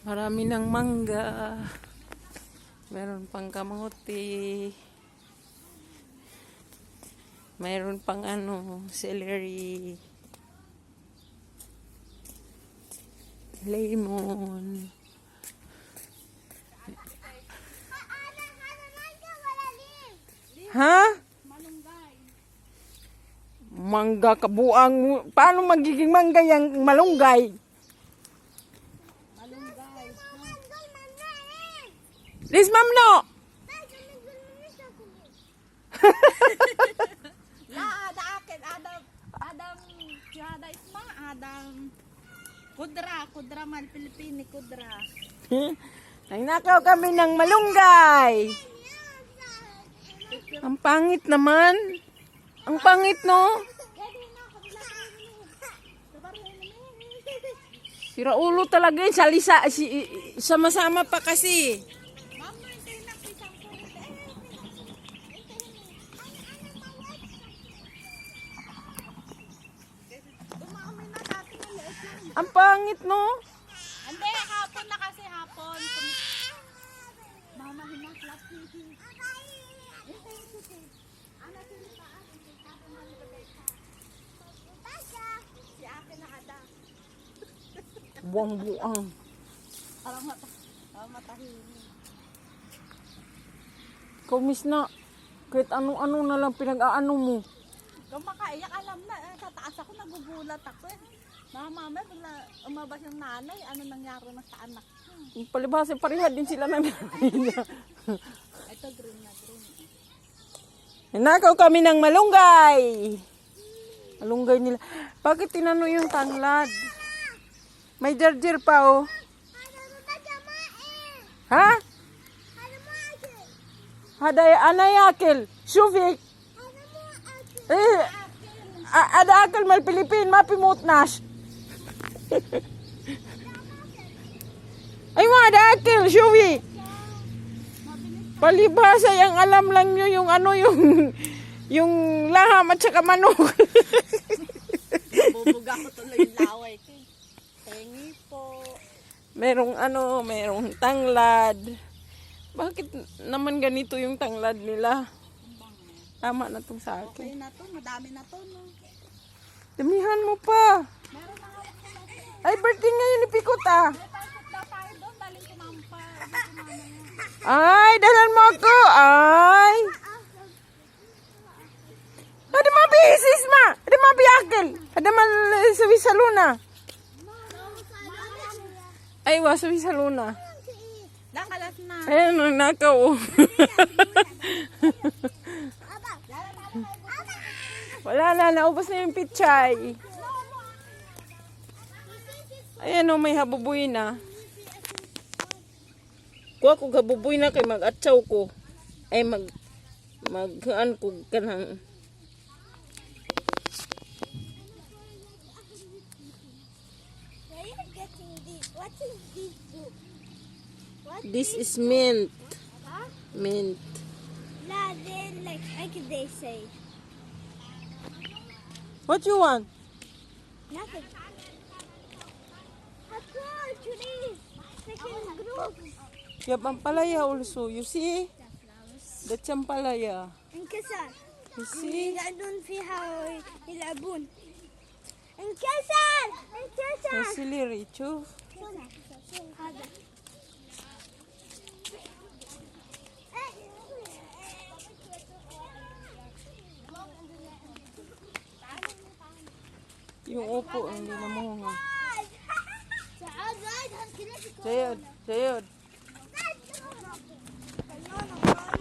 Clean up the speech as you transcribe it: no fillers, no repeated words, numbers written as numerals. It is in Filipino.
Marami ng mangga. Meron pang kamote. Meron pang celery. Lemon. Ha? Mangga kabuang. Paano magiging mangga yung malunggay? Liz, ma'am, no! Adam Kudra mal Pilipini Kudra. Nagnakaw kami ng malunggay. Ang pangit naman. Ang pangit, no? Siraulo talaga yun. Salisa, sama-sama pa kasi. Ang pangit, no? Hindi, hapon na kasi hapon. Mama, himaklat. Si akin na ada. Buang-buang. Parang matahimik. Kumis na. Kahit ano-ano na lang pinag-aano mo. Kung makaiyak, alam na. Sa taas ako, nagugulat ako eh. Mama, umabas yung nanay. Ano nangyari na sa anak? Palibhasa, pareha din sila ng nanay. Ito, green na green. Nakaw kami ng malunggay. Malunggay nila. Bakit tinano yung tanglad? May jarjir pa, oh. Ha? Haday anayakil. Shuvik. Ada akil mal Pilipin, mapimutnas. Ay mo, ada akil, Shuvik. Palibhasa, yung alam lang nyo yung yung laham at saka manok. Bubuga ko tuloy yung laway. Tengi po. Merong tanglad. Bakit naman ganito yung tanglad nila? Tama na to sa Okay akin. na to, madami na to, no? Damihan mo pa. Meron na nga. Ay, birthday ngayon ni Pikot, ah. May pasok daw tayo doon, daling ko mampa. Ay, dalan mo ako. Ay. Ada mabisis ma. Ada mabiyakil. Ada suwi sa luna. Ay, suwi sa luna. Nakalas na. Ayan, nakaw. Wala na, naubos na yung pichay. Ayan o, may habubuy na. Kuha ko habubuy na kay mag-atsaw ko. Ay, mag-haan ko kanang. This is mint. Mint. Like they say. What you want? Nothing. Trees. They can grow. Yeah, pampalaya also. You see? The champalaya. انكسر. You see? يقعدون فيها يلعبون. انكسر. انكسر. The celery, شوف. هذا. Yung upo, hindi na mo nga. تعال. Jayod, Jayod.